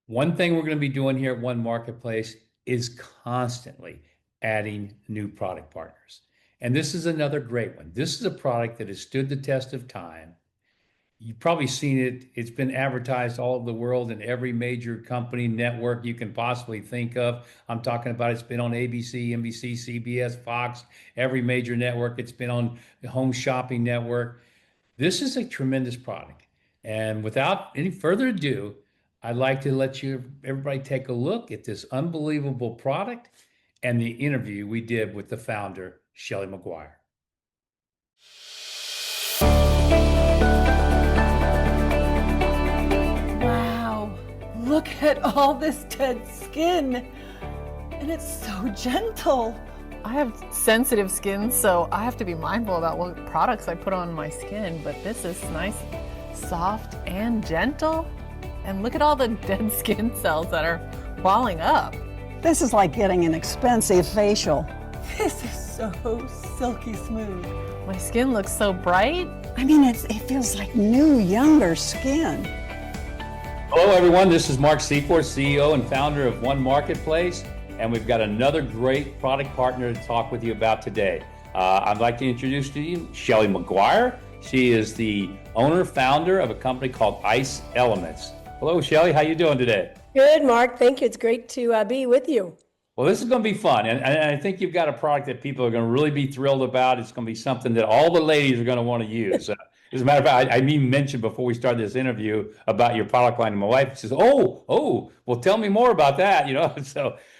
One thing we're going to be doing here at One Marketplace is constantly adding new product partners. And this is another great one. This is a product that has stood the test of time. You've probably seen it. It's been advertised all over the world in every major company network you can possibly think of. I'm talking about it's been on ABC, NBC, CBS, Fox, every major network. It's been on the Home Shopping Network. This is a tremendous product. And without any further ado, I'd like to let everybody take a look at this unbelievable product and the interview we did with the founder, Shelley McGuire. Wow, look at all this dead skin. And it's so gentle. I have sensitive skin, so I have to be mindful about what products I put on my skin, but this is nice, soft and gentle. And look at all the dead skin cells that are walling up. This is like getting an expensive facial. This is so silky smooth. My skin looks so bright. I mean, it feels like new, younger skin. Hello, everyone. This is Mark Seaforth, CEO and founder of One Marketplace. And we've got another great product partner to talk with you about today. I'd like to introduce to you Shelley McGuire. She is the owner, founder of a company called Ice Elements. Hello, Shelley. How you doing today? Good, Mark. Thank you. It's great to be with you. Well, this is going to be fun. And I think you've got a product that people are going to really be thrilled about. It's going to be something that all the ladies are going to want to use. As a matter of fact, I mentioned before we started this interview about your product line, and my wife says, "Oh, well, tell me more about that."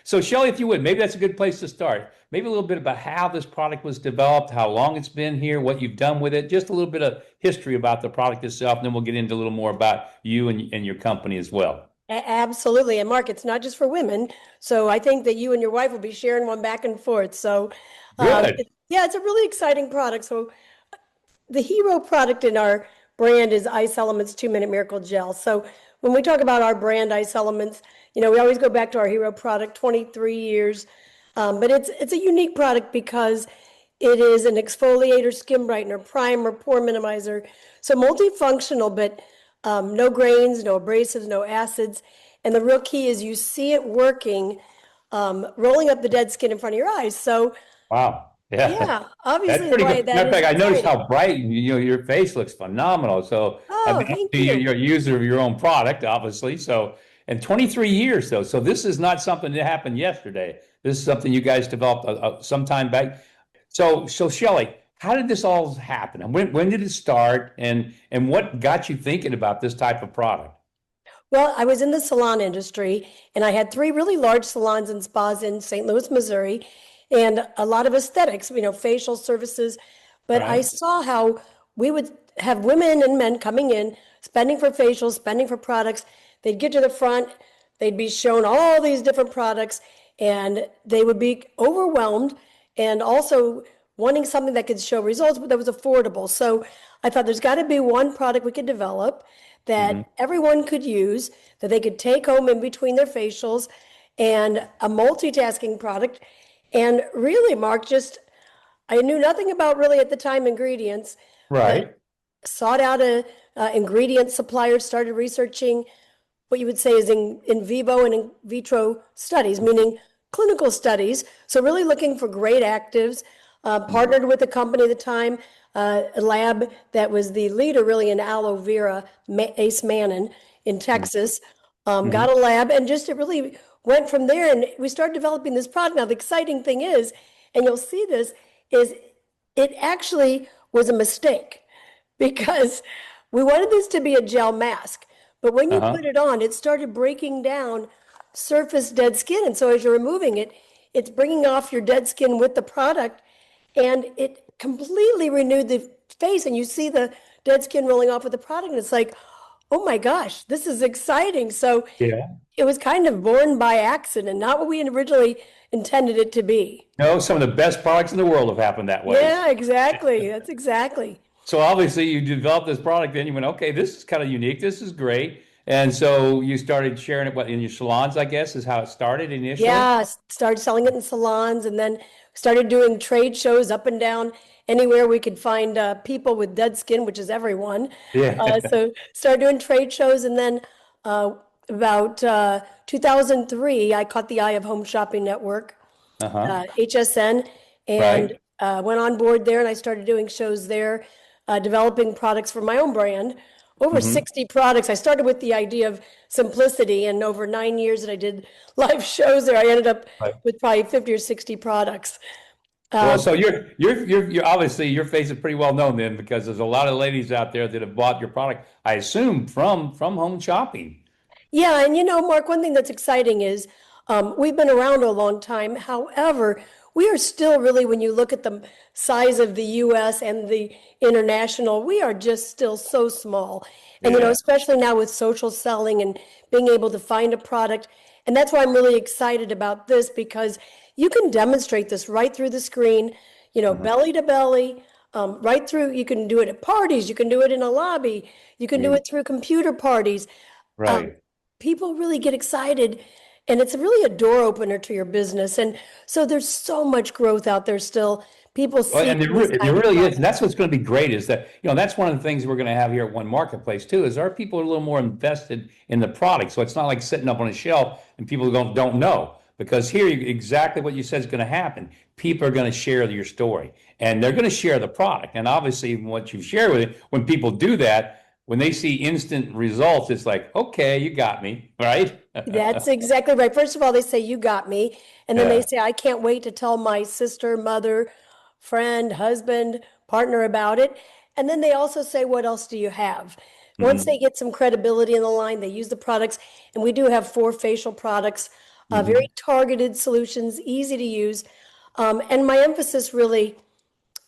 So Shelley, if you would, maybe that's a good place to start. Maybe a little bit about how this product was developed, how long it's been here, what you've done with it, just a little bit of history about the product itself, and then we'll get into a little more about you and your company as well. Absolutely. And Mark, it's not just for women. So I think that you and your wife will be sharing one back and forth. So Good. it's a really exciting product. So the hero product in our brand is Ice Elements 2-Minute Miracle Gel. So when we talk about our brand, Ice Elements, we always go back to our hero product, 23 years. But it's a unique product because it is an exfoliator, skin brightener, primer, pore minimizer. So multifunctional, but no grains, no abrasives, no acids. And the real key is you see it working, rolling up the dead skin in front of your eyes. So Wow. Yeah. yeah, obviously That's pretty why good. that Matter of is fact, I noticed exciting. how bright your face looks phenomenal. So Oh, thank you. you're a user of your own product, obviously. So, and 23 years though. So this is not something that happened yesterday. This is something you guys developed some time back. So Shelley, how did this all happen? And when did it start? And what got you thinking about this type of product? Well, I was in the salon industry and I had 3 really large salons and spas in St. Louis, Missouri, and a lot of aesthetics, facial services. But I Right. saw how we would have women and men coming in, spending for facials, spending for products. They'd get to the front, they'd be shown all these different products, and they would be overwhelmed and also wanting something that could show results, but that was affordable. So I thought there's got to be one product we could develop Mhm. that everyone could use, that they could take home in between their facials, and a multitasking product. And really, Mark, I knew nothing about really at the time ingredients, but Right. sought out a ingredient supplier, started researching what you would say is in vivo and in vitro studies, meaning clinical studies. So really looking for great actives, partnered with a company at the time, a lab that was the leader really in aloe vera, Ace Mannon in Texas, Mhm. got a lab and just it really went from there. And we started developing this product. Now, the exciting thing is, and you'll see this, is it actually was a mistake because we wanted this to be a gel mask. But when you Uh-huh. put it on, it started breaking down surface dead skin. And so as you're removing it, it's bringing off your dead skin with the product, and it completely renewed the face. And you see the dead skin rolling off with the product. And it's like, oh my gosh, this is exciting. So Yeah. it was kind of born by accident, not what we originally intended it to be. No, some of the best products in the world have happened that way. Yeah, exactly. That's exactly. So obviously you developed this product, then you went, okay, this is kind of unique. This is great. And so you started sharing it in your salons, I guess, is how it started initially. Yeah, started selling it in salons and then started doing trade shows up and down anywhere we could find people with dead skin, which is everyone. Yeah. So started doing trade shows and then about 2003, I caught the eye of Home Shopping Network, Uh-huh. HSN, and Right. went on board there, and I started doing shows there, developing products for my own brand. Over Hmm. 60 products. I started with the idea of simplicity, and over 9 years that I did live shows there, I ended up Right. with probably 50 or 60 products. Well, so you're obviously your face is pretty well known then because there's a lot of ladies out there that have bought your product, I assume from home shopping. Yeah, and Mark, one thing that's exciting is we've been around a long time. However, we are still really, when you look at the size of the US and the international, we are just still so small. And, Yeah. especially now with social selling and being able to find a product. And that's why I'm really excited about this because you can demonstrate this right through the screen, Mhm. belly to belly, right through. You can do it at parties, you can do it in a lobby, you can do Mm. it through computer parties. Um, Right. People really get excited and it's really a door opener to your business. And so there's so much growth out there still. People Well, seek these there kind of really is. And products. that's what's going to be great is that, that's one of the things we're going to have here at One Marketplace too, is our people are a little more invested in the product. So it's not like sitting up on a shelf and people don't know. Because here, exactly what you said is going to happen. People are going to share your story and they're going to share the product. And obviously, what you share with it, when people do that, when they see instant results, it's like, okay, you got me, right? That's exactly right. First of all, they say, "You got me." And then they Yeah. say, "I can't wait to tell my sister, mother, friend, husband, partner about it." And then they also say, "What else do you have?" Once they Hmm. get some credibility in the line, they use the products. And we do have 4 facial products, very Hmm. targeted solutions, easy to use. And my emphasis really,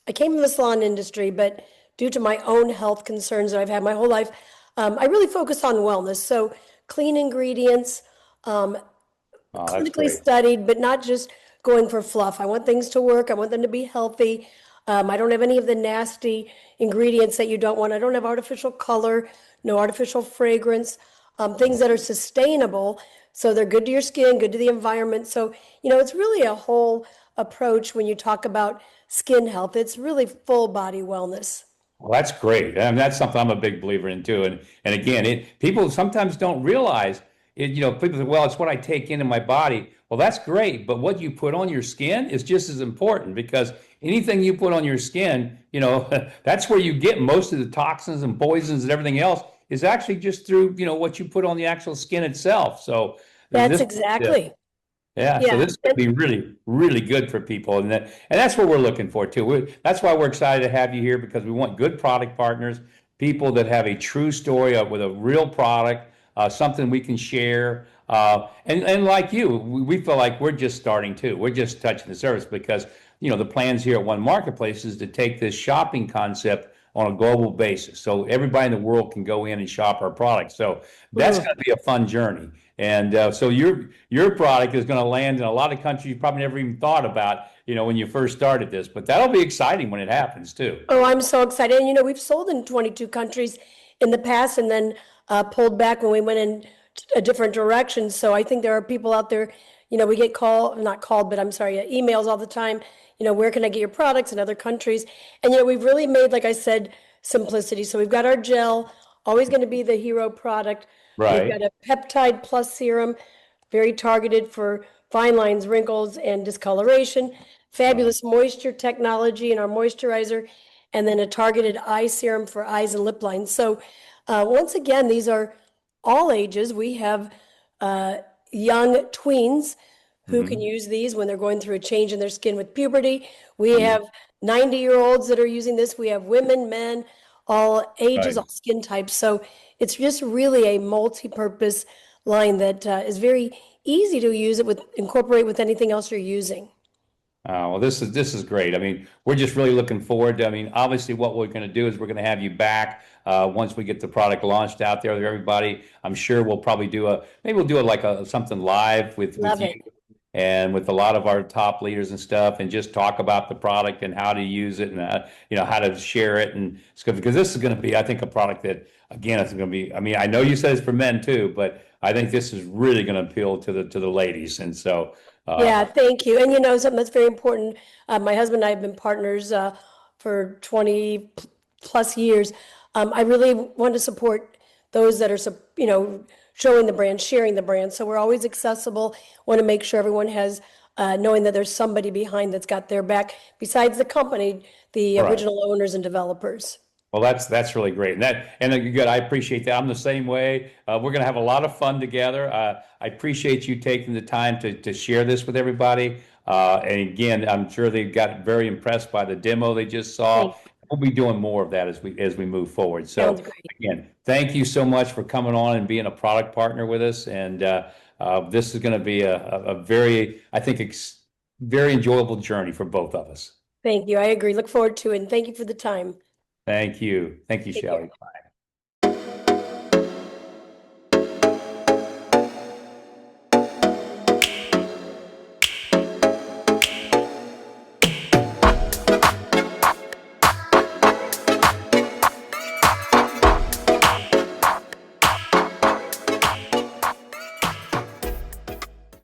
I came from the salon industry, but due to my own health concerns that I've had my whole life, I really focus on wellness. So clean ingredients, um, Oh, that's clinically great. studied, but not just going for fluff. I want things to work. I want them to be healthy. I don't have any of the nasty ingredients that you don't want. I don't have artificial color, no artificial fragrance, things that are sustainable. So they're good to your skin, good to the environment. So, it's really a whole approach when you talk about skin health. It's really full body wellness. Well, that's great. I mean, that's something I'm a big believer in too. And again, people sometimes don't realize it. People say, "Well, it's what I take into my body." Well, that's great, but what you put on your skin is just as important because anything you put on your skin, that's where you get most of the toxins and poisons and everything else is actually just through what you put on the actual skin itself. So That's this. exactly. Yeah, so Yeah. this could be really, really good for people, and that's what we're looking for too. That's why we're excited to have you here because we want good product partners, people that have a true story with a real product, something we can share. And like you, we feel like we're just starting too. We're just touching the surface because the plans here at One Marketplace is to take this shopping concept on a global basis, so everybody in the world can go in and shop our products. So that's Mm. going to be a fun journey. And so your product is going to land in a lot of countries you probably never even thought about, when you first started this. But that'll be exciting when it happens too. Oh, I'm so excited. And we've sold in 22 countries in the past and then pulled back when we went in a different direction. So I think there are people out there, we get not called, but I'm sorry, emails all the time, where can I get your products in other countries? And, we've really made, like I said, simplicity. So we've got our gel, always going to be the hero product. We've got Right. a peptide plus serum, very targeted for fine lines, wrinkles, and discoloration. Uh, Fabulous moisture technology in our moisturizer, and then a targeted eye serum for eyes and lip lines. So, once again, these are all ages. We have young tweens who can mhm. use these when they're going through a change in their skin with puberty. We Mhm. have 90-year-olds that are using this. We have women, men, all ages, Right. all skin types. So it's just really a multi-purpose line that is very easy to use it with, incorporate with anything else you're using. Well, this is great. I mean, we're just really looking forward to. I mean, obviously, what we're going to do is we're going to have you back once we get the product launched out there with everybody. I'm sure we'll probably maybe we'll do it like something live with Love you it. and with a lot of our top leaders and stuff, and just talk about the product and how to use it and how to share it and it's good because this is going to be, I think, a product that again it's going to be. I mean, I know you said it's for men too, but I think this is really going to appeal to the ladies, and so. Yeah, thank you. And something that's very important, my husband and I have been partners for 20 plus years. I really want to support those that are, showing the brand, sharing the brand. So we're always accessible. Want to make sure everyone has, knowing that there's somebody behind that's got their back besides the company, the Right. original owners and developers. Well, that's really great, and good. I appreciate that. I'm the same way. We're going to have a lot of fun together. I appreciate you taking the time to share this with everybody. And again, I'm sure they got very impressed by the demo they just saw. Thank you. We'll be doing more of that as we move forward. Sounds So great. again, thank you so much for coming on and being a product partner with us. And this is going to be a very, I think, very enjoyable journey for both of us. Thank you. I agree. Look forward to it. And thank you for the time. Thank you. Thank you, Take Shelley. care. Bye.